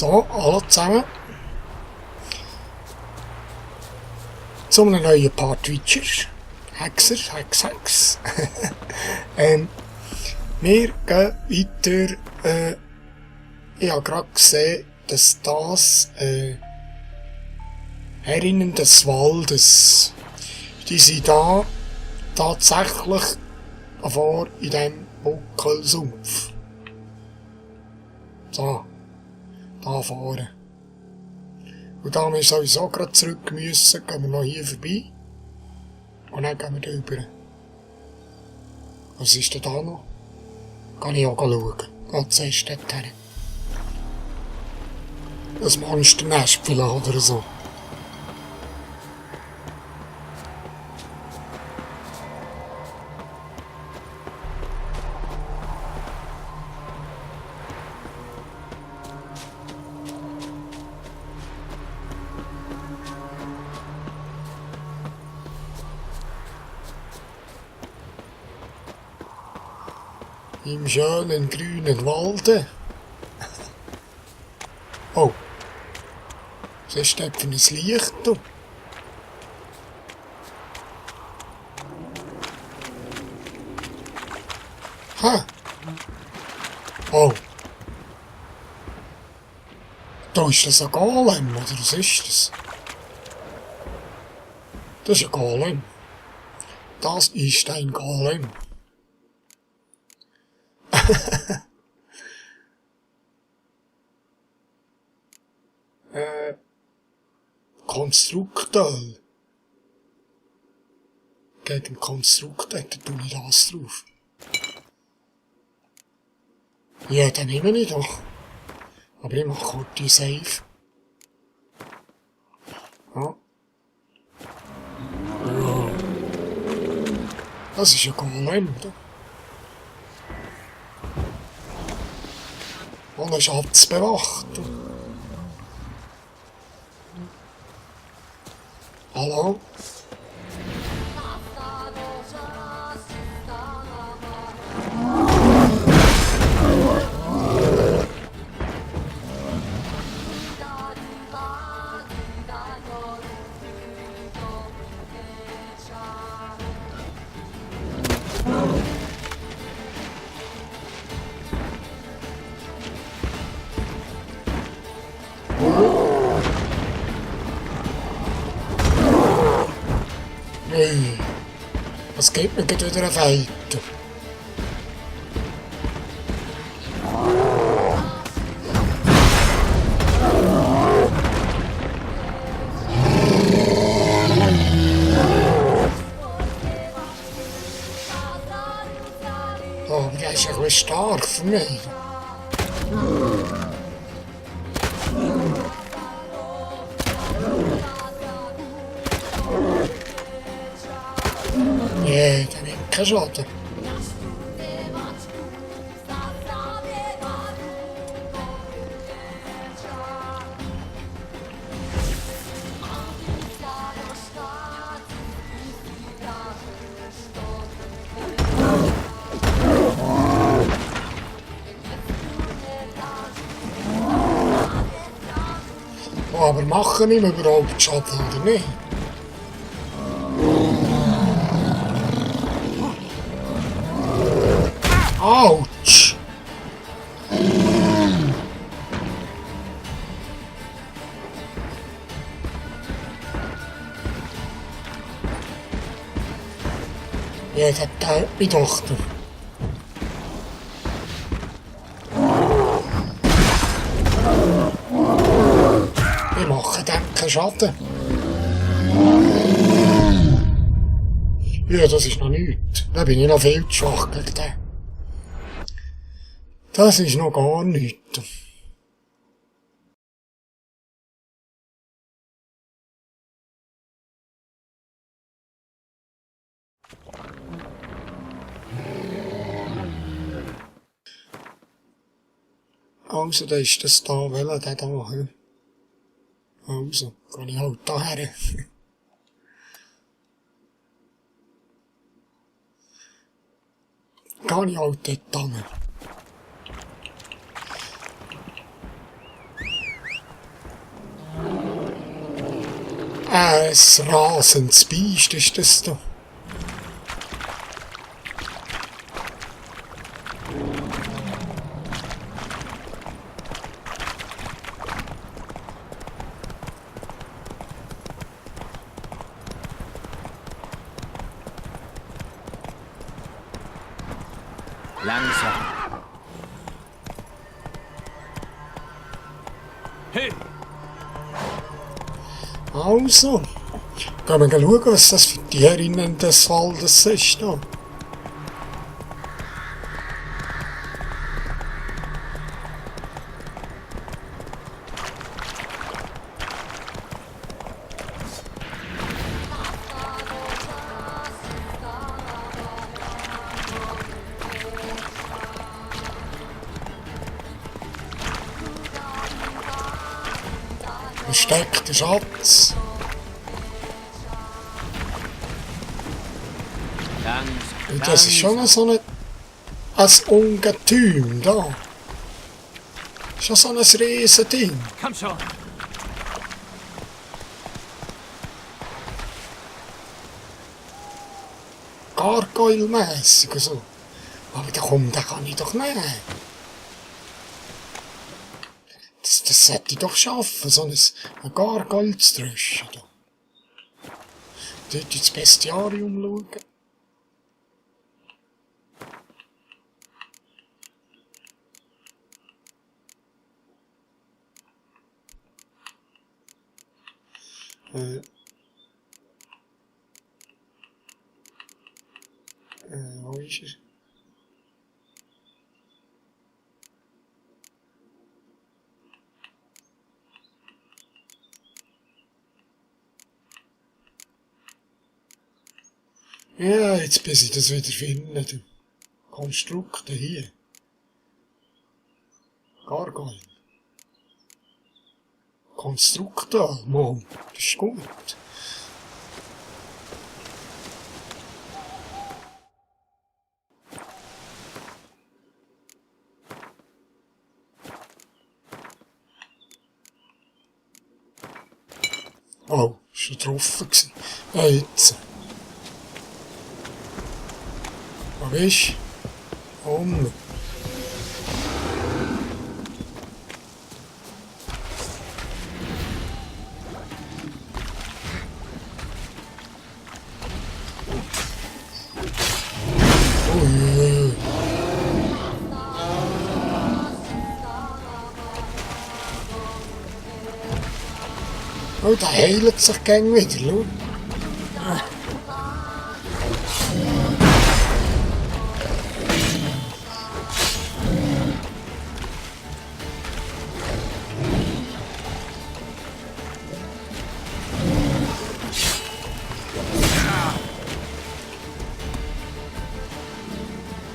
So, hallo zusammen. Zu einem neuen Part Witcher. Hexer, Hex. Wir gehen weiter. Ich habe gerade gesehen, dass das Herrinnen des Waldes, die sind da tatsächlich vor in diesem Buckelsumpf. So, da vorne. Und da wir sowieso gerade zurück müssen, gehen wir noch hier vorbei. Und dann gehen wir da rüber. Was ist denn da noch? Kann ich auch schauen. Geht zuerst dorthin. Das Monsternest vielleicht oder so. Im schönen grünen Walde. Oh. Was ist das für ein Licht? Du? Ha! Oh. Da ist das ein Golem, oder was ist das? Das ist ein Golem. Das ist ein Golem. Konstruktor. Gegen Konstruktor, da tue ich das drauf. Ja, dann nehme ich doch. Aber ich mache kurz die Save. Ja. Das ist ein Golem, da. Und ein Schatz bewacht. Hallo? Hey, was geht mir gerade wieder weiter? Oh, aber der ist ja ein bisschen stark für mich. Nee, der nimmt keinen Schaden. Oh, aber machen ihm überhaupt Schaden, oder nicht? Autsch! Ja, das teilt meine Tochter. Ich mache dem keinen Schaden. Ja, das ist noch nichts. Da bin ich noch viel zu schwach gegen den. Das ist noch gar nichts. Also, da ist das da, welcher der da, he? Also, kann ich halt da her. Kann ich halt dort hin. Ein rasendes Biest ist das da. Langsam. Hey! Also, gehen wir schauen, was das für Tierinnen des Waldes ist. Da. Versteckter Schatz. Langsam. Und das ist schon so ein Ungetüm da. Schon so ein Riesending. Komm schon! Gargoyle-mässig und so. Aber da komm, den kann ich doch nehmen. Das sollte ich doch schaffen, so ein Gargoyle zu tröschen. Da. Dort ins Bestiarium schauen. Wo ist er? Ja, jetzt bis ich das wieder finde. Du. Konstrukte hier. Gargoyle. Konstrukte, Mann. Das ist gut. Oh, schon getroffen gewesen. Ja, jetzt. Wo bist du? Um. Uiuiui. Oh, der heilt sich gern wieder, schau.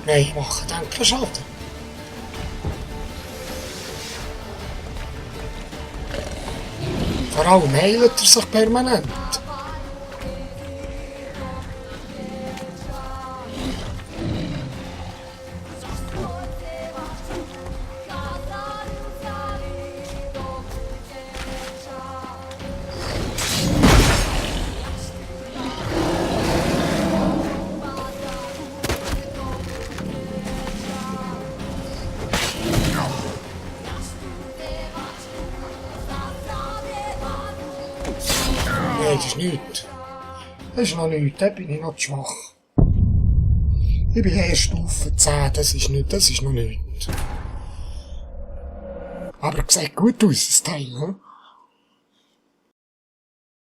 Nein, ich mache dann keinen Schaden. Vor allem heilt er sich permanent. Nein, das ist nichts. Das ist noch nichts, da bin ich noch zu schwach. Ich bin erst Stufe 10, das ist noch nichts. Aber es sieht gut aus, das Teil, ne?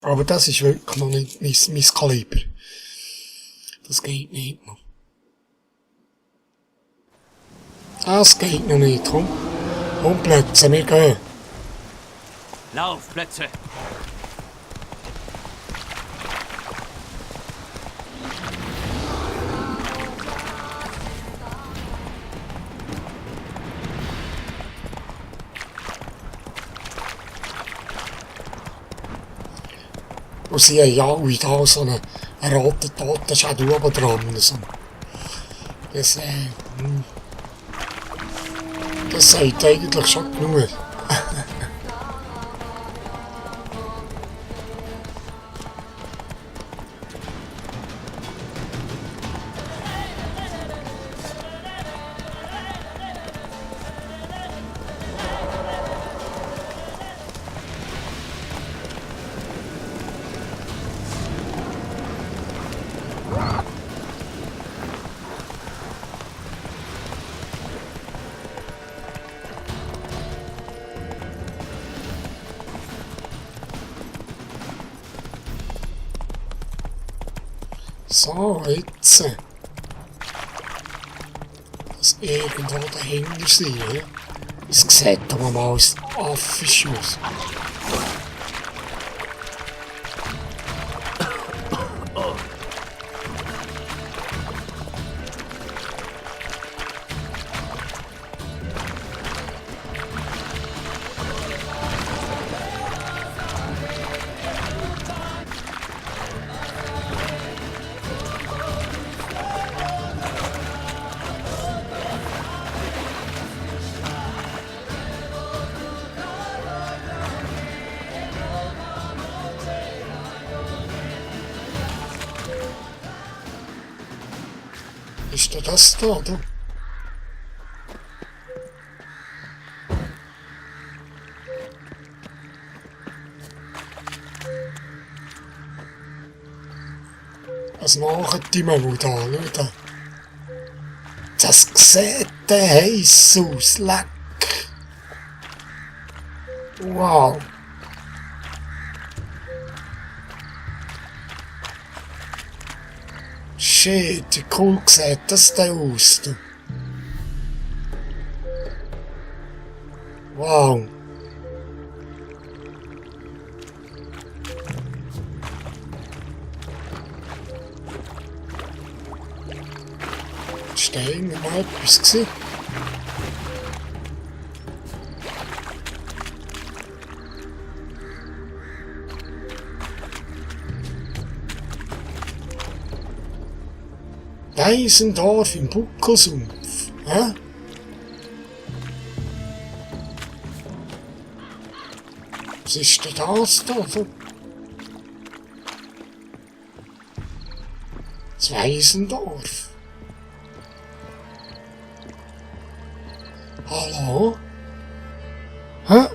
Aber das ist wirklich noch nicht mein Kaliber. Das geht nicht noch. Das geht noch nicht, komm. Komm, Plätze, wir gehen. Lauf, Plätze! Und sie haben ja alle da so einen roten Totenschädel oben dran. So. Das sagt eigentlich schon genug. So, jetzt. Das irgendwo dahinter sein, ja? Es sieht doch mal als Affisch aus. Ist da das da, oder? Was machen die mal da? Schau. Das sieht heiß aus. Leck. Wow. Shit, wie cool sieht das da aus? Du. Wow. Ist da irgendwo etwas gewesen? Deisendorf im Buckelsumpf. Hä? Was ist denn das da? Das Weisendorf. Hallo? Hä?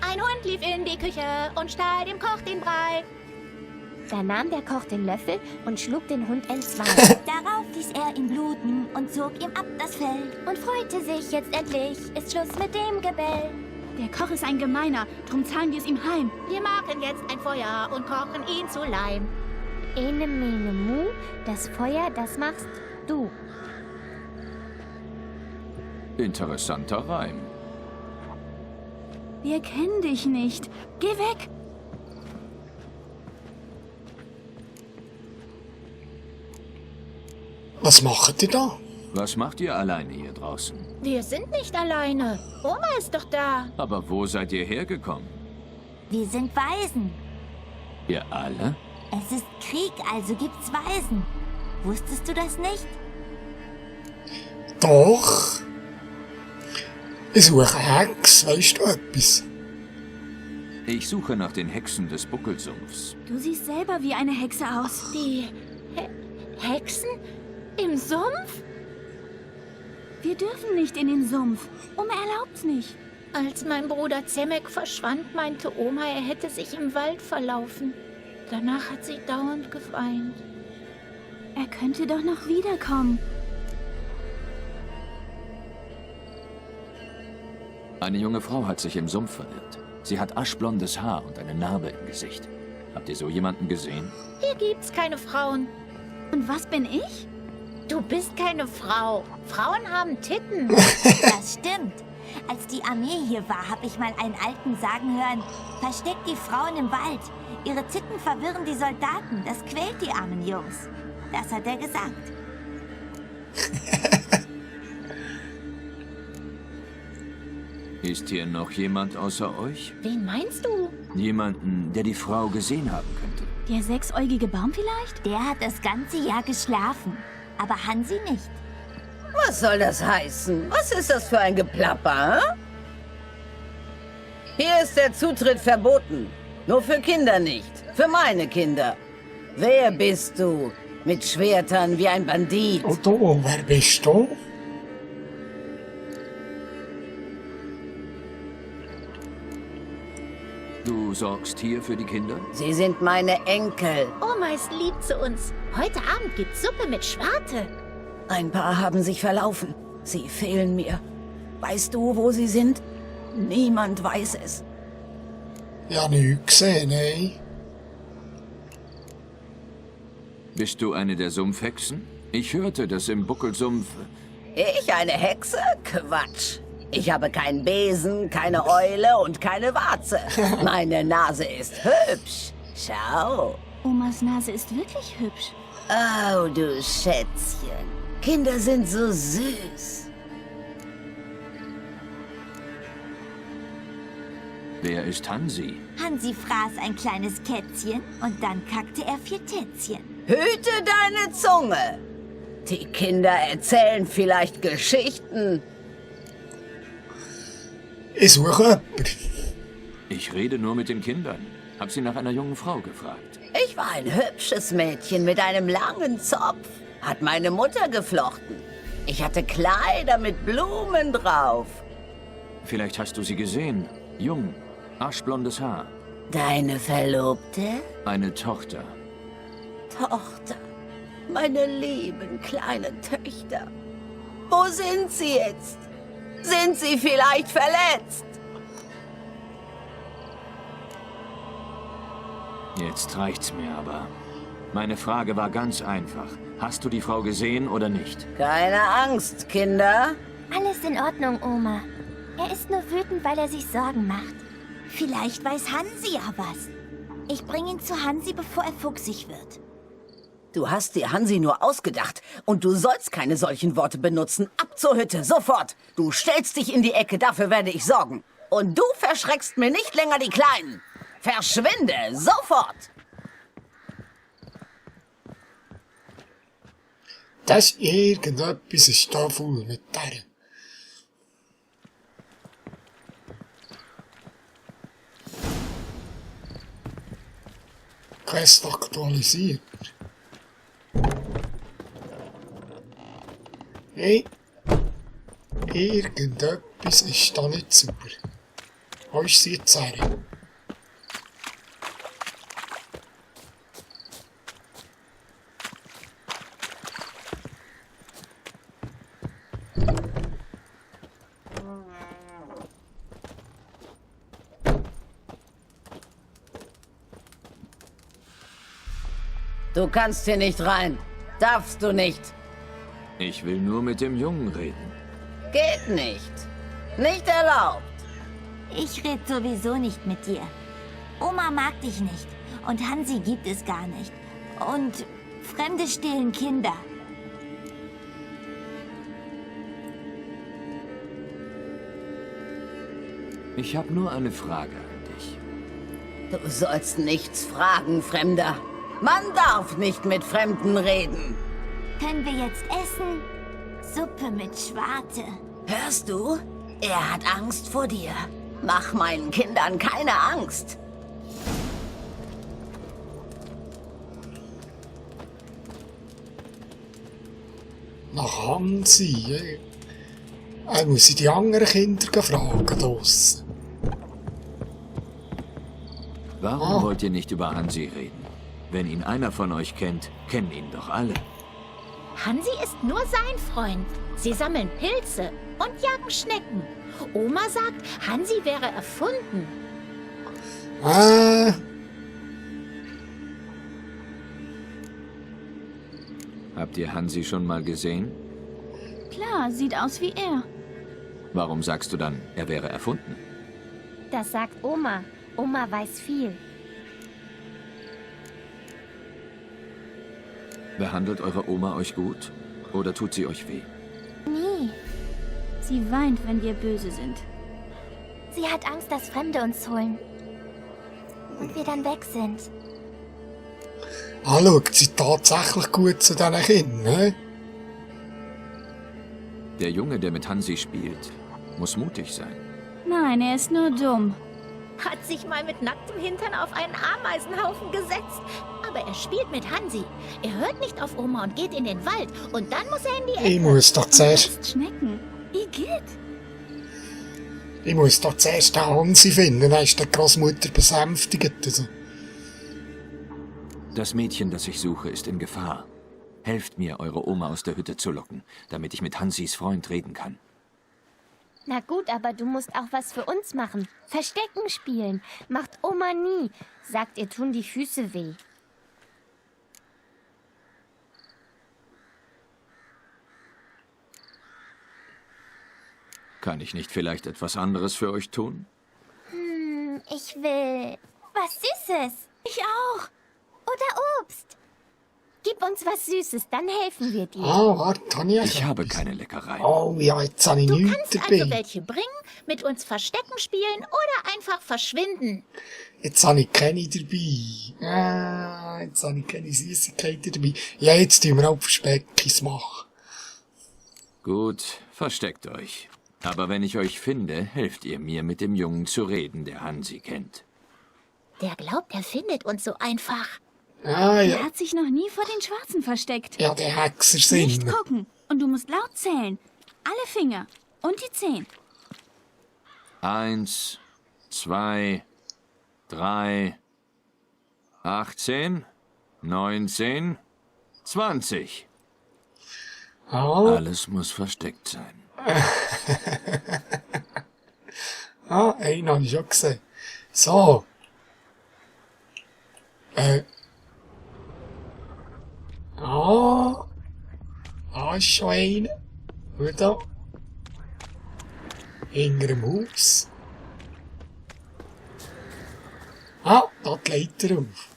Ein Hund lief in die Küche und stahl dem Koch den Brei. Da nahm der Koch den Löffel und schlug den Hund entzwei. Darauf ließ er ihn bluten und zog ihm ab das Fell. Und freute sich, jetzt endlich ist Schluss mit dem Gebell. Der Koch ist ein Gemeiner, drum zahlen wir es ihm heim. Wir machen jetzt ein Feuer und kochen ihn zu Leim. Ene, mene, mu, das Feuer, das machst du. Interessanter Reim. Wir kennen dich nicht. Geh weg! Was macht ihr da? Was macht ihr alleine hier draußen? Wir sind nicht alleine. Oma ist doch da. Aber wo seid ihr hergekommen? Wir sind Waisen. Ihr alle? Es ist Krieg, also gibt's Waisen. Wusstest du das nicht? Doch. Ich suche eine Hex, weißt du etwas? Ich suche nach den Hexen des Buckelsumpfs. Du siehst selber wie eine Hexe aus. Die Hexen? Im Sumpf? Wir dürfen nicht in den Sumpf. Oma erlaubt's nicht. Als mein Bruder Zemek verschwand, meinte Oma, er hätte sich im Wald verlaufen. Danach hat sie dauernd geweint. Er könnte doch noch wiederkommen. Eine junge Frau hat sich im Sumpf verirrt. Sie hat aschblondes Haar und eine Narbe im Gesicht. Habt ihr so jemanden gesehen? Hier gibt's keine Frauen. Und was bin ich? Du bist keine Frau. Frauen haben Titten. Das stimmt. Als die Armee hier war, habe ich mal einen Alten sagen hören, versteckt die Frauen im Wald. Ihre Titten verwirren die Soldaten. Das quält die armen Jungs. Das hat er gesagt. Ist hier noch jemand außer euch? Wen meinst du? Jemanden, der die Frau gesehen haben könnte? Der sechsäugige Baum vielleicht? Der hat das ganze Jahr geschlafen. Aber Hansi nicht. Was soll das heißen? Was ist das für ein Geplapper, hä? Hier ist der Zutritt verboten. Nur für Kinder nicht. Für meine Kinder. Wer bist du? Mit Schwertern wie ein Bandit. Und du, wer bist du? Du sorgst hier für die Kinder? Sie sind meine Enkel. Oma ist lieb zu uns. Heute Abend gibt's Suppe mit Schwarte. Ein paar haben sich verlaufen. Sie fehlen mir. Weißt du, wo sie sind? Niemand weiß es. Ja, nichts gesehen, nein. Bist du eine der Sumpfhexen? Ich hörte, dass im Buckelsumpf... Ich eine Hexe? Quatsch. Ich habe keinen Besen, keine Eule und keine Warze. Meine Nase ist hübsch. Schau. Omas Nase ist wirklich hübsch. Oh, du Schätzchen. Kinder sind so süß. Wer ist Hansi? Hansi fraß ein kleines Kätzchen und dann kackte er 4 Tätzchen. Hüte deine Zunge. Die Kinder erzählen vielleicht Geschichten. Ich suche jemanden. Ich rede nur mit den Kindern. Hab sie nach einer jungen Frau gefragt. Ich war ein hübsches Mädchen mit einem langen Zopf. Hat meine Mutter geflochten. Ich hatte Kleider mit Blumen drauf. Vielleicht hast du sie gesehen. Jung, aschblondes Haar. Deine Verlobte? Eine Tochter. Tochter. Meine lieben kleinen Töchter. Wo sind sie jetzt? Sind sie vielleicht verletzt? Jetzt reicht's mir aber. Meine Frage war ganz einfach. Hast du die Frau gesehen oder nicht? Keine Angst, Kinder. Alles in Ordnung, Oma. Er ist nur wütend, weil er sich Sorgen macht. Vielleicht weiß Hansi ja was. Ich bringe ihn zu Hansi, bevor er fuchsig wird. Du hast dir Hansi nur ausgedacht und du sollst keine solchen Worte benutzen. Ab zur Hütte, sofort. Du stellst dich in die Ecke, dafür werde ich sorgen. Und du verschreckst mir nicht länger die Kleinen. Verschwinde, sofort. Das irgendetwas ist da voll mit der. Quest aktualisiert. Hey, irgendetwas ist da nicht super. Wo ist sie jetzt her? Du kannst hier nicht rein. Darfst du nicht. Ich will nur mit dem Jungen reden. Geht nicht. Nicht erlaubt. Ich rede sowieso nicht mit dir. Oma mag dich nicht. Und Hansi gibt es gar nicht. Und Fremde stehlen Kinder. Ich habe nur eine Frage an dich. Du sollst nichts fragen, Fremder. Man darf nicht mit Fremden reden. Können wir jetzt essen? Suppe mit Schwarte. Hörst du? Er hat Angst vor dir. Mach meinen Kindern keine Angst. Nach Hansi. Muss ich die anderen Kinder fragen draussen. Warum wollt ihr nicht über Hansi reden? Wenn ihn einer von euch kennt, kennen ihn doch alle. Hansi ist nur sein Freund. Sie sammeln Pilze und jagen Schnecken. Oma sagt, Hansi wäre erfunden. Habt ihr Hansi schon mal gesehen? Klar, sieht aus wie er. Warum sagst du dann, er wäre erfunden? Das sagt Oma. Oma weiß viel. Behandelt eure Oma euch gut? Oder tut sie euch weh? Nie. Sie weint, wenn wir böse sind. Sie hat Angst, dass Fremde uns holen. Und wir dann weg sind. Schaut sie tatsächlich gut zu diesen Kindern, ne? Der Junge, der mit Hansi spielt, muss mutig sein. Nein, er ist nur dumm. Hat sich mal mit nacktem Hintern auf einen Ameisenhaufen gesetzt. Aber er spielt mit Hansi. Er hört nicht auf Oma und geht in den Wald. Und dann muss er in die Ecke. Ich muss doch zuerst Schnecken. Igitt. den Hansi finden, dann ist die Großmutter besänftigt. Also. Das Mädchen, das ich suche, ist in Gefahr. Helft mir, eure Oma aus der Hütte zu locken, damit ich mit Hansis Freund reden kann. Na gut, aber du musst auch was für uns machen. Verstecken spielen. Macht Oma nie. Sagt, ihr tun die Füße weh. Kann ich nicht vielleicht etwas anderes für euch tun? Ich will was Süßes. Ich auch. Oder Obst. Gib uns was Süßes, dann helfen wir dir. Ah, warte, habe ich Ich habe keine Leckereien. Oh ja, jetzt habe ich Du nichts kannst dabei. also welche bringen, mit uns Verstecken spielen oder einfach verschwinden. Jetzt habe ich keine dabei. Ah, jetzt habe ich keine Süßigkeiten dabei. Ja, jetzt tun wir auch Verspeckis machen. Gut, versteckt euch. Aber wenn ich euch finde, helft ihr mir, mit dem Jungen zu reden, der Hansi kennt. Der glaubt, er findet uns so einfach. Ah, Er ja. hat sich noch nie vor den Schwarzen versteckt. Ja, der Nicht Hexersinn. gucken. Und du musst laut zählen. Alle Finger. Und die 10. 1, 2, 3, 18, 19, 20. Ah, Alles muss versteckt sein. einen habe ich schon gesehen. So. Ist schon einer. Schau da. Hinter dem Haus. Da die Leiter auf.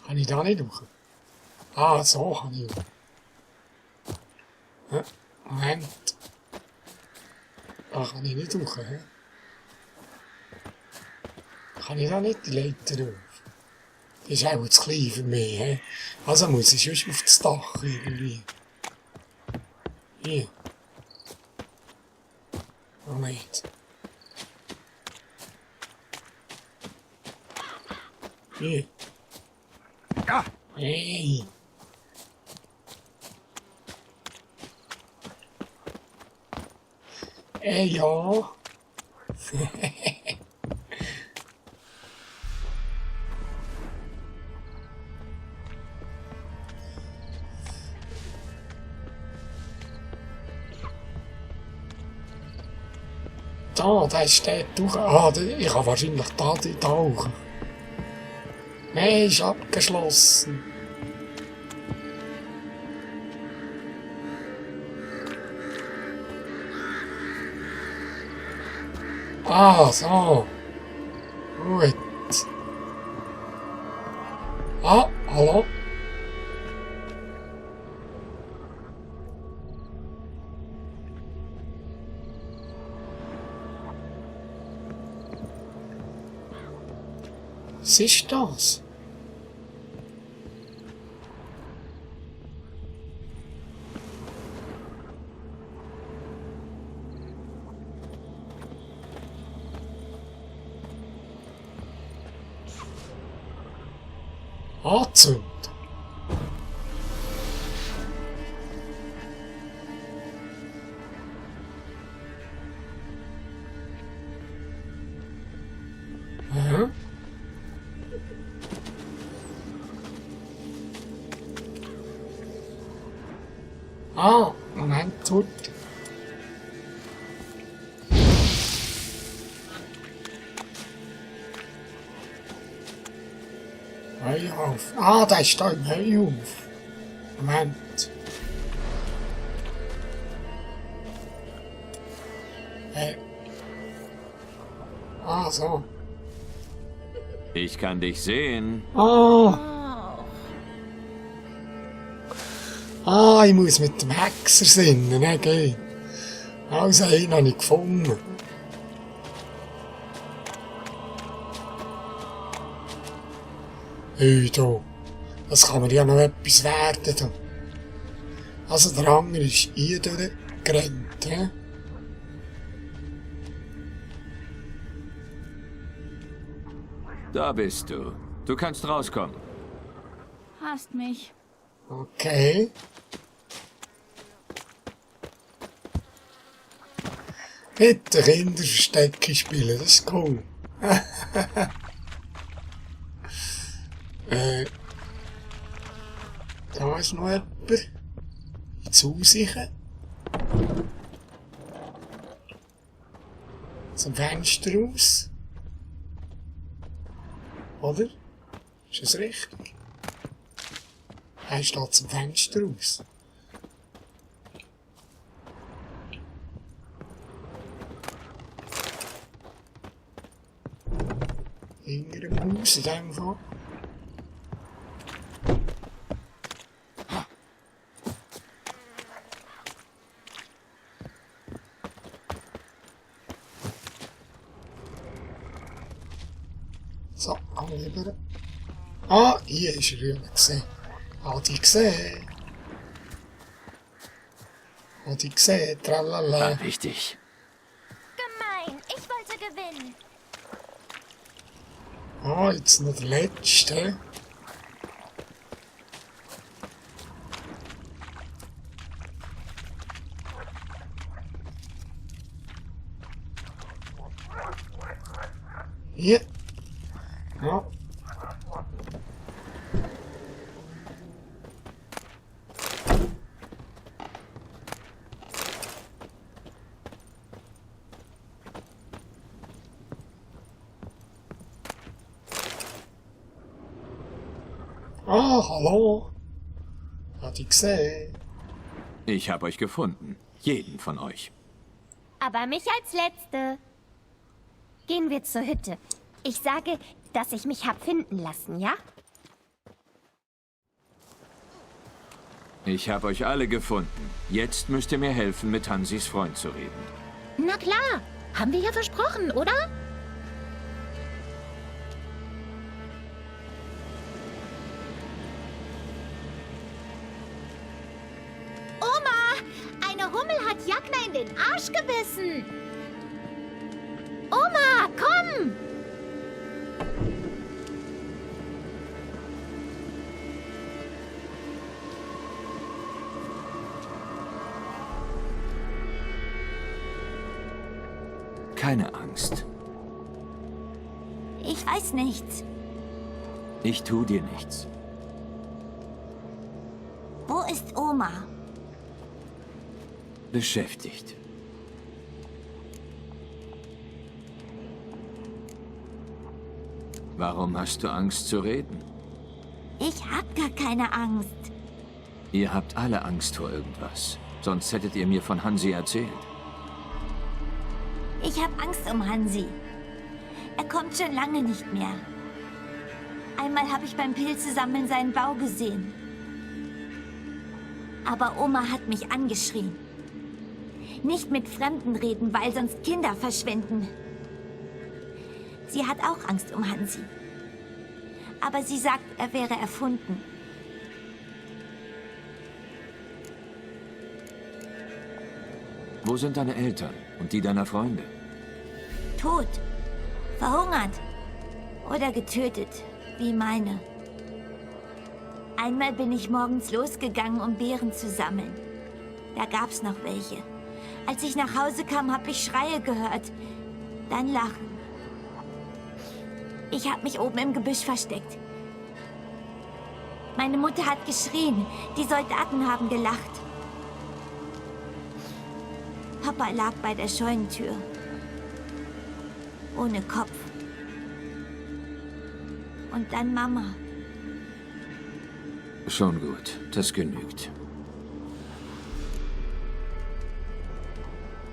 Kann ich da nicht hoch? So kann ich hoch. Moment. Da kann ich nicht hoch, hä? Kann ich da nicht die Leiter auf? Das ist auch zu klein für mich, hä? Also muss ich sonst auf das Dach irgendwie. Hier. Oh nicht. Hier. Hey. Ja. Da steht durch. Ich kann wahrscheinlich da tauchen. Nein, ist abgeschlossen. So. Gut. Hallo? Was ist das? Anzünden. Moment, tut. Heuauf. Da ist da ein Heuauf. Moment. So. Ich kann dich sehen. Ich muss mit dem Hexer sinnen, ne, gell? Also, einen habe ich gefunden. Da. Das kann mir ja noch etwas werden, da. Also, der andere ist hier durchgerannt, hä? Da bist du. Du kannst rauskommen. Hasst mich. Okay. Mit den Kindern Verstecke spielen, das ist cool. Da ist noch jemand. Ins Haus rein. Zum Fenster raus. Oder? Ist das richtig? Er steht zum Fenster raus. Hinter dem Haus in dem Fall. So, komm rüber. Ah, hier ist er rüber gesehen. Die gesehen. Die gesehen, tralala. War wichtig. Gemein, ich wollte gewinnen. Jetzt noch der letzte. Hier. Ja. Hallo. Hat ich gesehen. Ich habe euch gefunden. Jeden von euch. Aber mich als Letzte. Gehen wir zur Hütte. Ich sage, dass ich mich hab finden lassen, ja? Ich habe euch alle gefunden. Jetzt müsst ihr mir helfen, mit Hansis Freund zu reden. Na klar, haben wir ja versprochen, oder? Oma, eine Hummel hat Jagna in den Arsch gebissen. Oma, komm! Keine Angst. Ich weiß nichts. Ich tu dir nichts. Wo ist Oma? Beschäftigt. Warum hast du Angst zu reden? Ich hab gar keine Angst. Ihr habt alle Angst vor irgendwas. Sonst hättet ihr mir von Hansi erzählt. Ich hab Angst um Hansi. Er kommt schon lange nicht mehr. Einmal habe ich beim Pilzesammeln seinen Bau gesehen. Aber Oma hat mich angeschrien. Nicht mit Fremden reden, weil sonst Kinder verschwinden. Sie hat auch Angst um Hansi. Aber sie sagt, er wäre erfunden. Wo sind deine Eltern und die deiner Freunde? Tot. Verhungert. Oder getötet, wie meine. Einmal bin ich morgens losgegangen, um Beeren zu sammeln. Da gab's noch welche. Als ich nach Hause kam, habe ich Schreie gehört. Dann Lachen. Ich habe mich oben im Gebüsch versteckt. Meine Mutter hat geschrien. Die Soldaten haben gelacht. Papa lag bei der Scheunentür. Ohne Kopf. Und dann Mama. Schon gut, das genügt.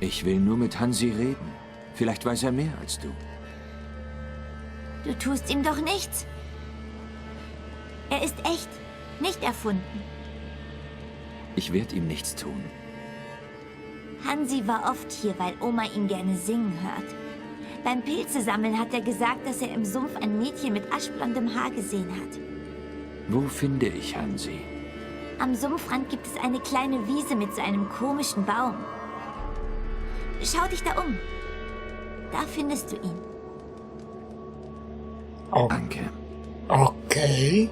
Ich will nur mit Hansi reden. Vielleicht weiß er mehr als du. Du tust ihm doch nichts. Er ist echt, nicht erfunden. Ich werde ihm nichts tun. Hansi war oft hier, weil Oma ihn gerne singen hört. Beim Pilzesammeln hat er gesagt, dass er im Sumpf ein Mädchen mit aschblondem Haar gesehen hat. Wo finde ich Hansi? Am Sumpfrand gibt es eine kleine Wiese mit so einem komischen Baum. Schau dich da um. Da findest du ihn. Oh, Danke. okay.